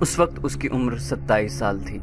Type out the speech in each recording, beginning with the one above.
اس وقت اس کی عمر 27 سال تھی۔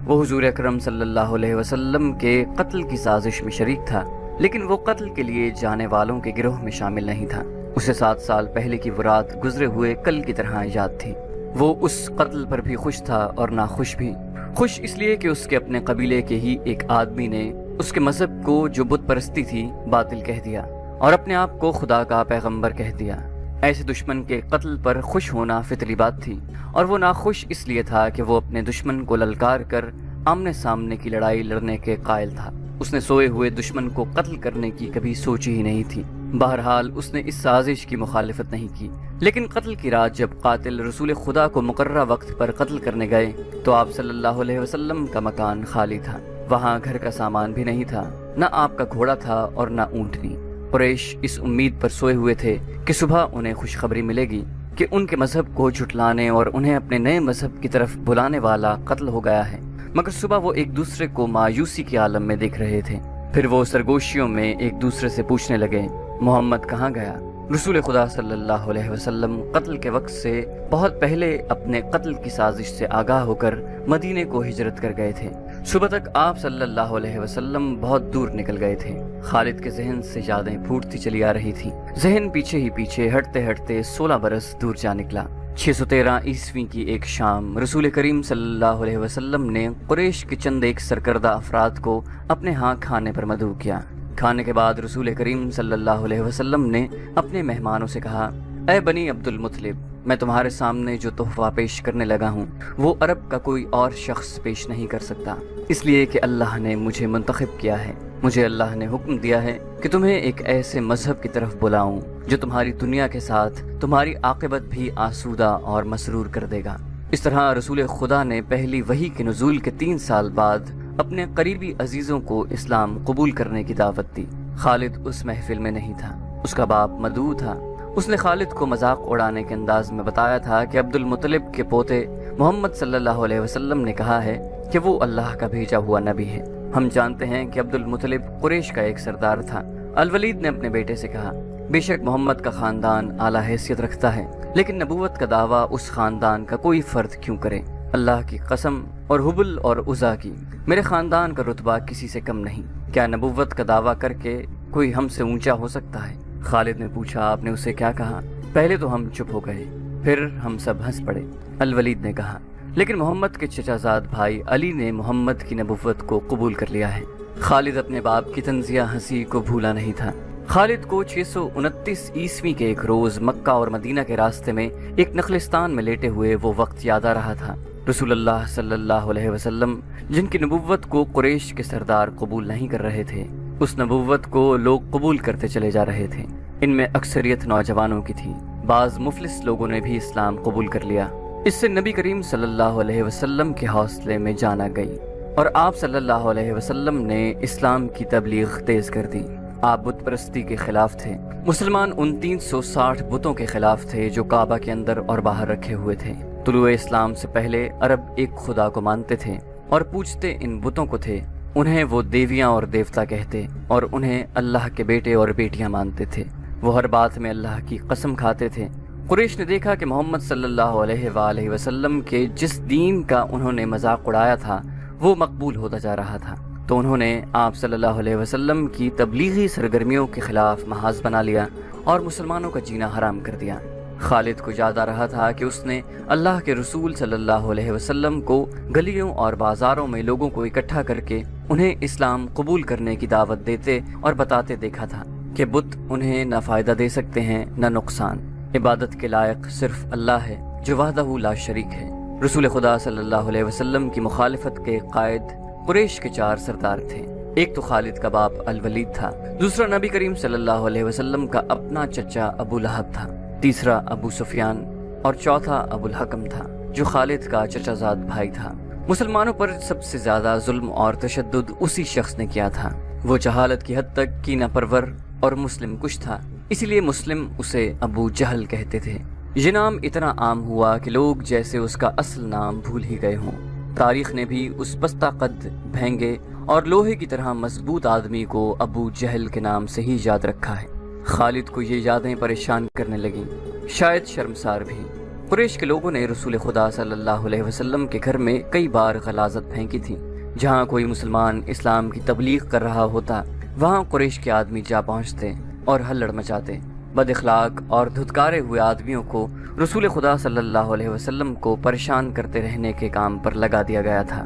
وہ حضور اکرم صلی اللہ علیہ وسلم کے قتل کی سازش میں شریک تھا، لیکن وہ قتل کے لیے جانے والوں کے گروہ میں شامل نہیں تھا۔ اسے 7 سال پہلے کی وہ رات گزرے ہوئے کل کی طرح یاد تھی۔ وہ اس قتل پر بھی خوش تھا اور ناخوش بھی۔ خوش اس لیے کہ اس کے اپنے قبیلے کے ہی ایک آدمی نے اس کے مذہب کو، جو بت پرستی تھی، باطل کہہ دیا اور اپنے آپ کو خدا کا پیغمبر کہہ دیا۔ ایسے دشمن کے قتل پر خوش ہونا فطری بات تھی، اور وہ ناخوش اس لیے تھا کہ وہ اپنے دشمن کو للکار کر آمنے سامنے کی لڑائی لڑنے کے قائل تھا۔ اس نے سوئے ہوئے دشمن کو قتل کرنے کی کبھی سوچی ہی نہیں تھی۔ بہرحال اس نے اس سازش کی مخالفت نہیں کی، لیکن قتل کی رات جب قاتل رسول خدا کو مقررہ وقت پر قتل کرنے گئے تو آپ صلی اللہ علیہ وسلم کا مکان خالی تھا۔ وہاں گھر کا سامان بھی نہیں تھا، نہ آپ کا گھوڑا تھا اور نہ اونٹنی۔ قریش اس امید پر سوئے ہوئے تھے کہ صبح انہیں خوشخبری ملے گی کہ ان کے مذہب کو جھٹلانے اور انہیں اپنے نئے مذہب کی طرف بلانے والا قتل ہو گیا ہے، مگر صبح وہ ایک دوسرے کو مایوسی کے عالم میں دیکھ رہے تھے۔ پھر وہ سرگوشیوں میں ایک دوسرے سے پوچھنے لگے، محمد کہاں گیا؟ رسول خدا صلی اللہ علیہ وسلم قتل کے وقت سے بہت پہلے اپنے قتل کی سازش سے آگاہ ہو کر مدینے کو ہجرت کر گئے تھے۔ صبح تک آپ صلی اللہ علیہ وسلم بہت دور نکل گئے تھے۔ خالد کے ذہن سے یادیں پھوٹتی چلی آ رہی تھی۔ ذہن پیچھے ہی پیچھے ہٹتے ہٹتے 16 برس دور جا نکلا۔ 613 عیسوی کی ایک شام رسول کریم صلی اللہ علیہ وسلم نے قریش کے چند ایک سرکردہ افراد کو اپنے ہاں کھانے پر مدعو کیا۔ کھانے کے بعد رسول کریم صلی اللہ علیہ وسلم نے اپنے مہمانوں سے کہا، اے بنی عبد المطلب، میں تمہارے سامنے جو تحفہ پیش کرنے لگا ہوں وہ عرب کا کوئی اور شخص پیش نہیں کر سکتا، اس لیے کہ اللہ نے مجھے منتخب کیا ہے۔ مجھے اللہ نے حکم دیا ہے کہ تمہیں ایک ایسے مذہب کی طرف بلاؤں جو تمہاری دنیا کے ساتھ تمہاری عاقبت بھی آسودہ اور مسرور کر دے گا۔ اس طرح رسول خدا نے پہلی وحی کے نزول کے 3 سال بعد اپنے قریبی عزیزوں کو اسلام قبول کرنے کی دعوت دی۔ خالد اس محفل میں نہیں تھا، اس کا باپ مدعو تھا۔ اس نے خالد کو مذاق اڑانے کے انداز میں بتایا تھا کہ عبد المطلب کے پوتے محمد صلی اللہ علیہ وسلم نے کہا ہے کہ وہ اللہ کا بھیجا ہوا نبی ہے۔ ہم جانتے ہیں کہ عبد المطلب قریش کا ایک سردار تھا۔ الولید نے اپنے بیٹے سے کہا، بے شک محمد کا خاندان اعلیٰ حیثیت رکھتا ہے، لیکن نبوت کا دعویٰ اس خاندان کا کوئی فرد کیوں کرے؟ اللہ کی قسم اور حبل اور عزا کی، میرے خاندان کا رتبہ کسی سے کم نہیں۔ کیا نبوت کا دعویٰ کر کے کوئی ہم سے اونچا ہو سکتا ہے؟ خالد نے پوچھا، آپ نے اسے کیا کہا؟ پہلے تو ہم چپ ہو گئے، پھر ہم سب ہنس پڑے۔ الولید نے کہا، لیکن محمد کے چچا زاد بھائی علی نے محمد کی نبوت کو قبول کر لیا ہے۔ خالد اپنے باپ کی طنزیہ ہنسی کو بھولا نہیں تھا۔ خالد کو 629 عیسوی کے ایک روز مکہ اور مدینہ کے راستے میں ایک نخلستان میں لیٹے ہوئے وہ وقت یاد آ رہا تھا۔ رسول اللہ صلی اللہ علیہ وسلم جن کی نبوت کو قریش کے سردار قبول نہیں کر رہے تھے، اس نبوت کو لوگ قبول کرتے چلے جا رہے تھے۔ ان میں اکثریت نوجوانوں کی تھی، بعض مفلس لوگوں نے بھی اسلام قبول کر لیا۔ اس سے نبی کریم صلی اللہ علیہ وسلم کے حوصلے میں جان آ گئی اور آپ صلی اللہ علیہ وسلم نے اسلام کی تبلیغ تیز کر دی۔ آپ بت پرستی کے خلاف تھے۔ مسلمان ان 360 بتوں کے خلاف تھے جو کعبہ کے اندر اور باہر رکھے ہوئے تھے۔ طلوع اسلام سے پہلے عرب ایک خدا کو مانتے تھے اور پوجتے ان بتوں کو تھے۔ انہیں وہ دیویاں اور دیوتا کہتے اور انہیں اللہ کے بیٹے اور بیٹیاں مانتے تھے۔ وہ ہر بات میں اللہ کی قسم کھاتے تھے۔ قریش نے دیکھا کہ محمد صلی اللہ علیہ وآلہ وسلم کے جس دین کا انہوں نے مذاق اڑایا تھا وہ مقبول ہوتا جا رہا تھا، تو انہوں نے آپ صلی اللہ علیہ وسلم کی تبلیغی سرگرمیوں کے خلاف محاذ بنا لیا اور مسلمانوں کا جینا حرام کر دیا۔ خالد کو یاد آ رہا تھا کہ اس نے اللہ کے رسول صلی اللہ علیہ وسلم کو گلیوں اور بازاروں میں لوگوں کو اکٹھا کر کے انہیں اسلام قبول کرنے کی دعوت دیتے اور بتاتے دیکھا تھا کہ بت انہیں نہ فائدہ دے سکتے ہیں نہ نقصان۔ عبادت کے لائق صرف اللہ ہے جو وحدہ لا شریک ہے۔ رسول خدا صلی اللہ علیہ وسلم کی مخالفت کے قائد قریش کے 4 سردار تھے۔ ایک تو خالد کا باپ الولید تھا، دوسرا نبی کریم صلی اللہ علیہ وسلم کا اپنا چچا ابو لہب تھا، تیسرا ابو سفیان اور چوتھا ابو الحکم تھا جو خالد کا چچا زاد بھائی تھا۔ مسلمانوں پر سب سے زیادہ ظلم اور تشدد اسی شخص نے کیا تھا۔ وہ جہالت کی حد تک کینہ پرور اور مسلم کش تھا، اسی لیے مسلم اسے ابو جہل کہتے تھے۔ یہ نام اتنا عام ہوا کہ لوگ جیسے اس کا اصل نام بھول ہی گئے ہوں۔ تاریخ نے بھی اس پستہ قد، بھینگے اور لوہے کی طرح مضبوط آدمی کو ابو جہل کے نام سے ہی یاد رکھا ہے۔ خالد کو یہ یادیں پریشان کرنے لگیں، شاید شرمسار بھی۔ قریش کے لوگوں نے رسول خدا صلی اللہ علیہ وسلم کے گھر میں کئی بار غلاظت پھینکی تھی۔ جہاں کوئی مسلمان اسلام کی تبلیغ کر رہا ہوتا وہاں قریش کے آدمی جا پہنچتے اور ہلڑ مچاتے۔ بد اخلاق اور دھتکارے ہوئے آدمیوں کو رسول خدا صلی اللہ علیہ وسلم کو پریشان کرتے رہنے کے کام پر لگا دیا گیا تھا۔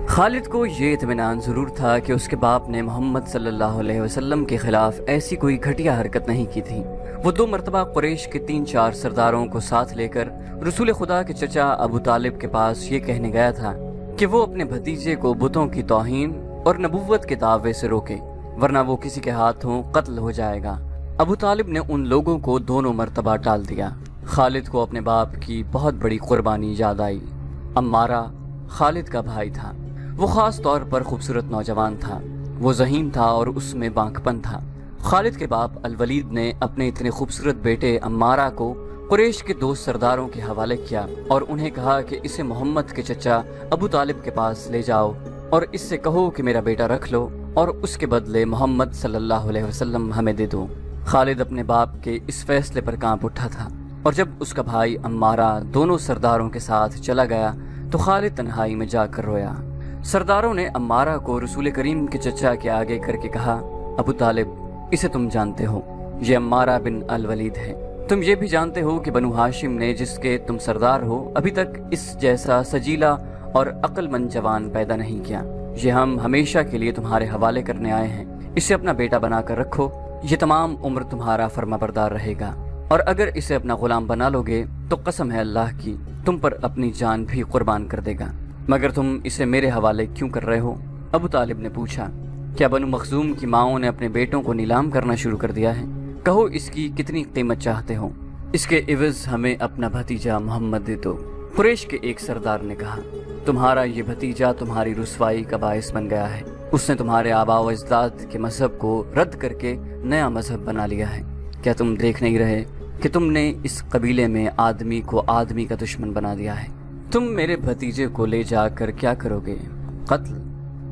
خالد کو یہ اطمینان ضرور تھا کہ اس کے باپ نے محمد صلی اللہ علیہ وسلم کے خلاف ایسی کوئی گھٹیا حرکت نہیں کی تھی۔ وہ 2 مرتبہ قریش کے 3-4 سرداروں کو ساتھ لے کر رسول خدا کے چچا ابو طالب کے پاس یہ کہنے گیا تھا کہ وہ اپنے بھتیجے کو بتوں کی توہین اور نبوت کے دعوے سے روکے، ورنہ وہ کسی کے ہاتھوں قتل ہو جائے گا۔ ابو طالب نے ان لوگوں کو دونوں مرتبہ ٹال دیا۔ خالد کو اپنے باپ کی بہت بڑی قربانی یاد آئی۔ عمارہ خالد کا بھائی تھا۔ وہ خاص طور پر خوبصورت نوجوان تھا۔ وہ ذہین تھا اور اس میں بانک پن تھا۔ خالد کے باپ الولید نے اپنے اتنے خوبصورت بیٹے عمارہ کو قریش کے 2 سرداروں کے حوالے کیا اور انہیں کہا کہ اسے محمد کے چچا ابو طالب کے پاس لے جاؤ اور اس سے کہو کہ میرا بیٹا رکھ لو اور اس کے بدلے محمد صلی اللہ علیہ وسلم ہمیں دے دو۔ خالد اپنے باپ کے اس فیصلے پر کانپ اٹھا تھا، اور جب اس کا بھائی عمارہ دونوں سرداروں کے ساتھ چلا گیا تو خالد تنہائی میں جا کر رویا۔ سرداروں نے عمارہ کو رسول کریم کے چچا کے آگے کر کے کہا، ابو طالب، اسے تم جانتے ہو، یہ عمارہ بن الولید ہے۔ تم یہ بھی جانتے ہو کہ بنو ہاشم نے، جس کے تم سردار ہو، ابھی تک اس جیسا سجیلا اور عقل مند جوان پیدا نہیں کیا۔ یہ ہم ہمیشہ کے لیے تمہارے حوالے کرنے آئے ہیں، اسے اپنا بیٹا بنا کر رکھو، یہ تمام عمر تمہارا فرما بردار رہے گا، اور اگر اسے اپنا غلام بنا لو گے تو قسم ہے اللہ کی تم پر اپنی جان بھی قربان کر دے گا۔ مگر تم اسے میرے حوالے کیوں کر رہے ہو؟ ابو طالب نے پوچھا، کیا بنو مخزوم کی ماؤں نے اپنے بیٹوں کو نیلام کرنا شروع کر دیا ہے؟ کہو اس کی کتنی قیمت چاہتے ہو، اس کے عوض ہمیں اپنا بھتیجا محمد دے دو۔ قریش کے ایک سردار نے کہا، تمہارا یہ بھتیجا تمہاری رسوائی کا باعث بن گیا ہے۔ اس نے تمہارے آباء و اجداد کے مذہب کو رد کر کے نیا مذہب بنا لیا ہے۔ کیا تم دیکھ نہیں رہے کہ تم نے اس قبیلے میں آدمی کو آدمی کا دشمن بنا دیا ہے؟ تم میرے بھتیجے کو لے جا کر کیا کرو گے؟ قتل؟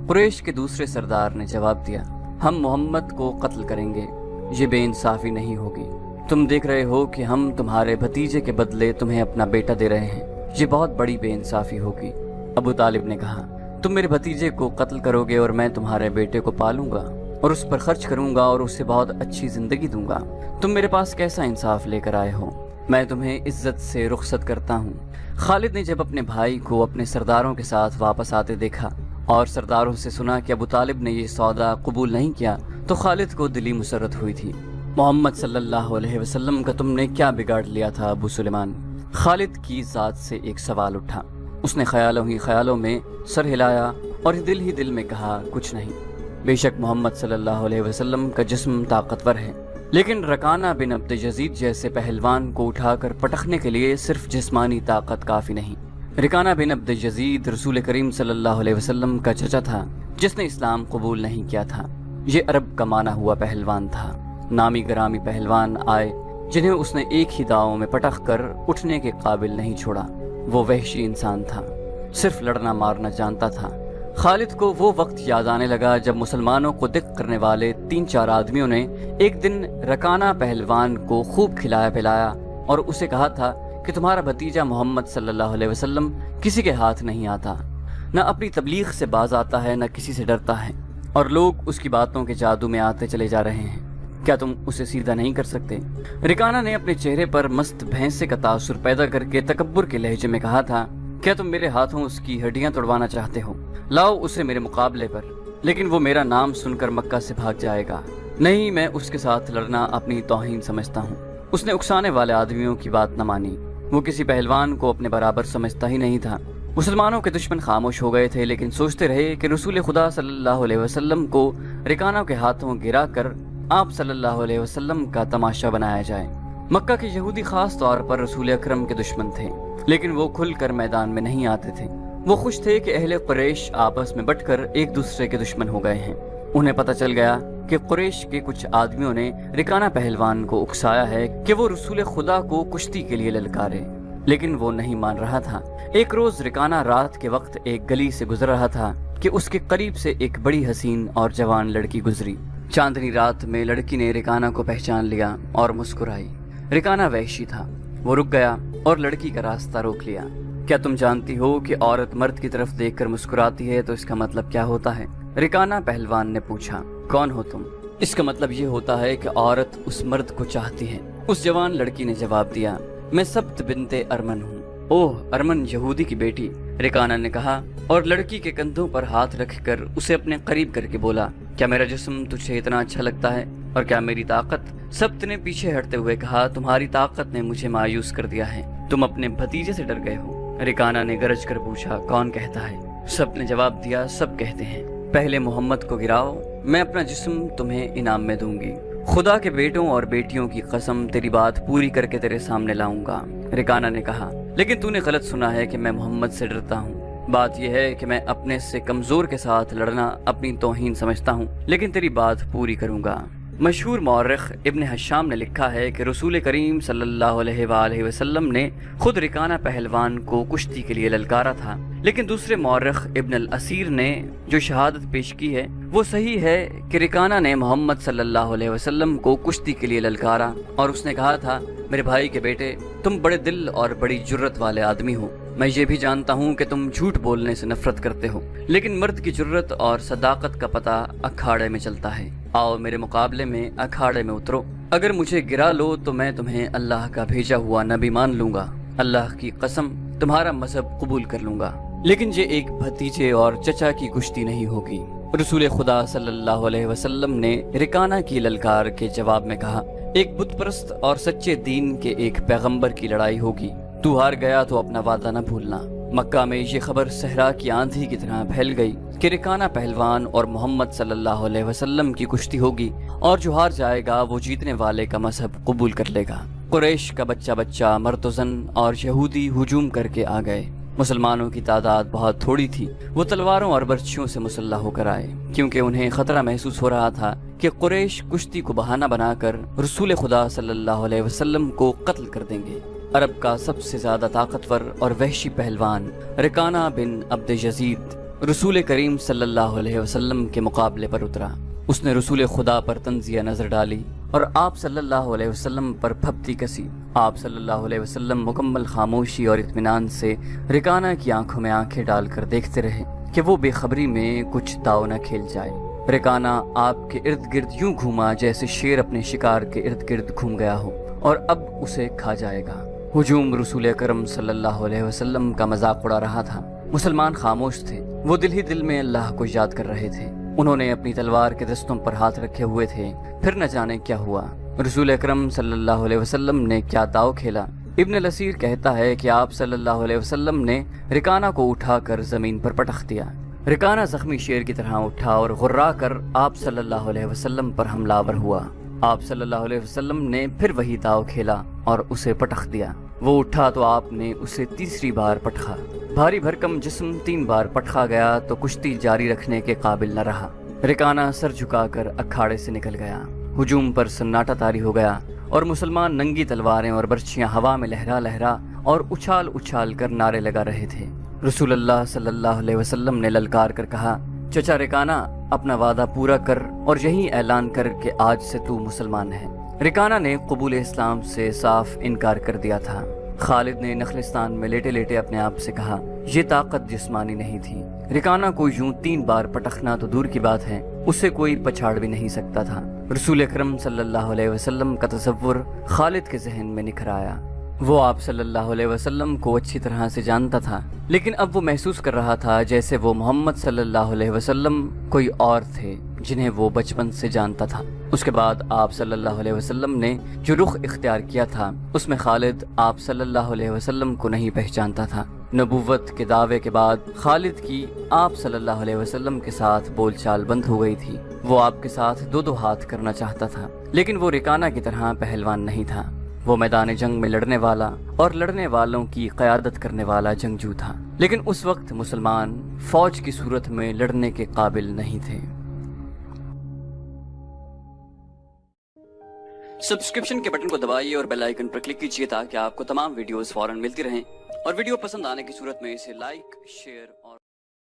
قریش کے دوسرے سردار نے جواب دیا، ہم محمد کو قتل کریں گے، یہ بے انصافی نہیں ہوگی۔ تم دیکھ رہے ہو کہ ہم تمہارے بھتیجے کے بدلے تمہیں اپنا بیٹا دے رہے ہیں، یہ بہت بڑی بے انصافی ہوگی۔ ابو طالب نے کہا، تم میرے بھتیجے کو قتل کرو گے اور میں تمہارے بیٹے کو پالوں گا اور اس پر خرچ کروں گا اور اسے بہت اچھی زندگی دوں گا۔ تم میرے پاس کیسا انصاف لے کر آئے ہو؟ میں تمہیں عزت سے رخصت کرتا ہوں۔ خالد نے جب اپنے بھائی کو اپنے سرداروں کے ساتھ واپس آتے دیکھا اور سرداروں سے سنا کہ ابو طالب نے یہ سودا قبول نہیں کیا تو خالد کو دلی مسرت ہوئی تھی۔ محمد صلی اللہ علیہ وسلم کا تم نے کیا بگاڑ لیا تھا ابو سلیمان؟ خالد کی ذات سے ایک سوال اٹھا۔ اس نے خیالوں ہی خیالوں میں سر ہلایا اور دل ہی دل میں کہا، کچھ نہیں۔ بے شک محمد صلی اللہ علیہ وسلم کا جسم طاقتور ہے، لیکن رکانہ بن عبد یزید جیسے پہلوان کو اٹھا کر پٹکنے کے لیے صرف جسمانی طاقت کافی نہیں۔ رکانہ بن عبد یزید رسول کریم صلی اللہ علیہ وسلم کا چچا تھا جس نے اسلام قبول نہیں کیا تھا۔ یہ عرب کا مانا ہوا پہلوان تھا۔ نامی گرامی پہلوان آئے جنہیں اس نے ایک ہی داؤں میں پٹخ کر اٹھنے کے قابل نہیں چھوڑا۔ وہ وحشی انسان تھا، صرف لڑنا مارنا جانتا تھا۔ خالد کو وہ وقت یاد آنے لگا جب مسلمانوں کو دق کرنے والے 3-4 آدمیوں نے ایک دن رکانہ پہلوان کو خوب کھلایا پلایا اور اسے کہا تھا کہ تمہارا بھتیجا محمد صلی اللہ علیہ وسلم کسی کے ہاتھ نہیں آتا، نہ اپنی تبلیغ سے باز آتا ہے، نہ کسی سے ڈرتا ہے، اور لوگ اس کی باتوں کے جادو میں آتے چلے جا رہے ہیں۔ کیا تم اسے سیدھا نہیں کر سکتے؟ رکانہ نے اپنے چہرے پر مست بھینسے کا تاثر پیدا کر کے تکبر کے لہجے میں کہا تھا، کیا تم میرے ہاتھوں اس کی ہڈیاں توڑوانا چاہتے ہو؟ لاؤ اسے میرے مقابلے پر، لیکن وہ میرا نام سن کر مکہ سے بھاگ جائے گا۔ نہیں، میں اس کے ساتھ لڑنا اپنی توہین سمجھتا ہوں۔ اس نے اکسانے والے آدمیوں کی بات نہ مانی۔ وہ کسی پہلوان کو اپنے برابر سمجھتا ہی نہیں تھا۔ مسلمانوں کے دشمن خاموش ہو گئے تھے، لیکن سوچتے رہے کہ رسول خدا صلی اللہ علیہ وسلم کو رکانہ کے ہاتھوں گرا کر آپ صلی اللہ علیہ وسلم کا تماشا بنایا جائے۔ مکہ کے یہودی خاص طور پر رسول اکرم کے دشمن تھے، لیکن وہ کھل کر میدان میں نہیں آتے تھے۔ وہ خوش تھے کہ اہل قریش آپس میں بٹ کر ایک دوسرے کے دشمن ہو گئے ہیں۔ انہیں پتہ چل گیا کہ قریش کے کچھ آدمیوں نے رکانہ پہلوان کو اکسایا ہے کہ وہ رسول خدا کو کشتی کے لیے للکارے، لیکن وہ نہیں مان رہا تھا۔ ایک روز رکانہ رات کے وقت ایک گلی سے گزر رہا تھا کہ اس کے قریب سے ایک بڑی حسین اور جوان لڑکی گزری۔ چاندنی رات میں لڑکی نے رکانہ کو پہچان لیا اور مسکرائی۔ رکانہ وحشی تھا، وہ رک گیا اور لڑکی کا راستہ روک لیا۔ کیا تم جانتی ہو کہ عورت مرد کی طرف دیکھ کر مسکراتی ہے تو اس کا مطلب کیا ہوتا ہے؟ رکانہ پہلوان نے پوچھا۔ کون ہو تم؟ اس کا مطلب یہ ہوتا ہے کہ عورت اس مرد کو چاہتی ہے۔ اس جوان لڑکی نے جواب دیا، میں سبت بنت ارمن ہوں۔ اوہ، ارمن یہودی کی بیٹی، رکانہ نے کہا اور لڑکی کے کندھوں پر ہاتھ رکھ کر اسے اپنے قریب کر کے بولا، کیا میرا جسم تجھے اتنا اچھا لگتا ہے اور کیا میری طاقت؟ سبت نے پیچھے ہٹتے ہوئے کہا، تمہاری طاقت نے مجھے مایوس کر دیا ہے، تم اپنے بھتیجے سے ڈر گئے ہو۔ رکانہ نے گرج کر پوچھا، کون کہتا ہے؟ سبت نے جواب دیا، سب کہتے ہیں۔ پہلے محمد کو گراؤ، میں اپنا جسم تمہیں انعام میں دوں گی۔ خدا کے بیٹوں اور بیٹیوں کی قسم، تیری بات پوری کر کے تیرے سامنے لاؤں گا۔ رکانہ نے کہا، لیکن تو نے غلط سنا ہے کہ میں محمد سے ڈرتا ہوں۔ بات یہ ہے کہ میں اپنے سے کمزور کے ساتھ لڑنا اپنی توہین سمجھتا ہوں، لیکن تیری بات پوری کروں گا۔ مشہور مورخ ابن حشام نے لکھا ہے کہ رسول کریم صلی اللہ علیہ وآلہ وسلم نے خود رکانہ پہلوان کو کشتی کے لیے للکارا تھا، لیکن دوسرے مورخ ابن الاسیر نے جو شہادت پیش کی ہے وہ صحیح ہے کہ رکانہ نے محمد صلی اللہ علیہ وسلم کو کشتی کے لیے للکارا اور اس نے کہا تھا، میرے بھائی کے بیٹے، تم بڑے دل اور بڑی جرت والے آدمی ہو۔ میں یہ بھی جانتا ہوں کہ تم جھوٹ بولنے سے نفرت کرتے ہو، لیکن مرد کی جرت اور صداقت کا پتہ اکھاڑے میں چلتا ہے۔ آؤ میرے مقابلے میں اکھاڑے میں اترو، اگر مجھے گرا لو تو میں تمہیں اللہ کا بھیجا ہوا نبی مان لوں گا، اللہ کی قسم تمہارا مذہب قبول کر لوں گا، لیکن یہ ایک بھتیجے اور چچا کی کشتی نہیں ہوگی۔ رسول خدا صلی اللہ علیہ وسلم نے رکانہ کی للکار کے جواب میں کہا، ایک بت پرست اور سچے دین کے ایک پیغمبر کی لڑائی ہوگی، تو ہار گیا تو اپنا وعدہ نہ بھولنا۔ مکہ میں یہ خبر صحرا کی آندھی کی طرح پھیل گئی کہ رکانہ پہلوان اور محمد صلی اللہ علیہ وسلم کی کشتی ہوگی، اور جو ہار جائے گا وہ جیتنے والے کا مذہب قبول کر لے گا۔ قریش کا بچہ بچہ، مرد و زن اور یہودی ہجوم کر کے آ گئے۔ مسلمانوں کی تعداد بہت تھوڑی تھی، وہ تلواروں اور برچھیوں سے مسلح ہو کر آئے، کیونکہ انہیں خطرہ محسوس ہو رہا تھا کہ قریش کشتی کو بہانہ بنا کر رسول خدا صلی اللہ علیہ وسلم کو قتل کر دیں گے۔ عرب کا سب سے زیادہ طاقتور اور وحشی پہلوان رکانہ بن عبد یزید رسول کریم صلی اللہ علیہ وسلم کے مقابلے پر اترا۔ اس نے رسول خدا پر تنزیہ نظر ڈالی اور آپ صلی اللہ علیہ وسلم پر پھپتی کسی۔ آپ صلی اللہ علیہ وسلم مکمل خاموشی اور اطمینان سے رکانہ کی آنکھوں میں آنکھیں ڈال کر دیکھتے رہے کہ وہ بے خبری میں کچھ داؤ نہ کھیل جائے۔ رکانہ آپ کے ارد گرد یوں گھوما جیسے شیر اپنے شکار کے ارد گرد گھوم گیا ہو اور اب اسے کھا جائے گا۔ ہجوم رسول اکرم صلی اللہ علیہ وسلم کا مذاق اڑا رہا تھا۔ مسلمان خاموش تھے، وہ دل ہی دل میں اللہ کو یاد کر رہے تھے۔ انہوں نے اپنی تلوار کے دستوں پر ہاتھ رکھے ہوئے تھے، پھر نہ جانے کیا ہوا۔ رسول اکرم صلی اللہ علیہ وسلم نے کیا داؤ کھیلا؟ ابن الاسیر کہتا ہے کہ آپ صلی اللہ علیہ وسلم نے رکانہ کو اٹھا کر زمین پر پٹخ دیا۔ رکانہ زخمی شیر کی طرح اٹھا اور غرا کر آپ صلی اللہ علیہ وسلم پر حملہ آور ہوا۔ آپ صلی اللہ علیہ وسلم نے پھر وہی داؤ کھیلا اور اسے پٹخ دیا۔ وہ اٹھا تو آپ نے اسے تیسری بار پٹخا۔ بھاری بھرکم جسم 3 بار پٹخا گیا تو کشتی جاری رکھنے کے قابل نہ رہا۔ رکانہ سر جھکا کر اکھاڑے سے نکل گیا۔ ہجوم پر سناٹا طاری ہو گیا اور مسلمان ننگی تلواریں اور برچھیاں ہوا میں لہرا لہرا اور اچھال اچھال کر نعرے لگا رہے تھے۔ رسول اللہ صلی اللہ علیہ وسلم نے للکار کر کہا، چچا رکانہ، اپنا وعدہ پورا کر اور یہی اعلان کر کہ آج سے تو مسلمان ہے۔ رکانہ نے قبول اسلام سے صاف انکار کر دیا تھا۔ خالد نے نخلستان میں لیٹے لیٹے اپنے آپ سے کہا، یہ طاقت جسمانی نہیں تھی۔ رکانہ کو یوں 3 بار پٹخنا تو دور کی بات ہے، اسے کوئی پچھاڑ بھی نہیں سکتا تھا۔ رسول اکرم صلی اللہ علیہ وسلم کا تصور خالد کے ذہن میں نکھر آیا۔ وہ آپ صلی اللہ علیہ وسلم کو اچھی طرح سے جانتا تھا، لیکن اب وہ محسوس کر رہا تھا جیسے وہ محمد صلی اللہ علیہ وسلم کوئی اور تھے جنہیں وہ بچپن سے جانتا تھا۔ اس کے بعد آپ صلی اللہ علیہ وسلم نے جو رخ اختیار کیا تھا اس میں خالد آپ صلی اللہ علیہ وسلم کو نہیں پہچانتا تھا۔ نبوت کے دعوے کے بعد خالد کی آپ صلی اللہ علیہ وسلم کے ساتھ بول چال بند ہو گئی تھی۔ وہ آپ کے ساتھ 2 ہاتھ کرنا چاہتا تھا، لیکن وہ رکانہ کی طرح پہلوان نہیں تھا۔ وہ میدان جنگ میں لڑنے والا اور لڑنے والوں کی قیادت کرنے والا جنگجو تھا، لیکن اس وقت مسلمان فوج کی صورت میں لڑنے کے قابل نہیں تھے۔ سبسکرپشن کے بٹن کو دبائیے اور بیل آئیکن پر کلک کیجیے تاکہ آپ کو تمام ویڈیوز فوراً ملتی رہیں، اور ویڈیو پسند آنے کی صورت میں اسے لائک، شیئر اور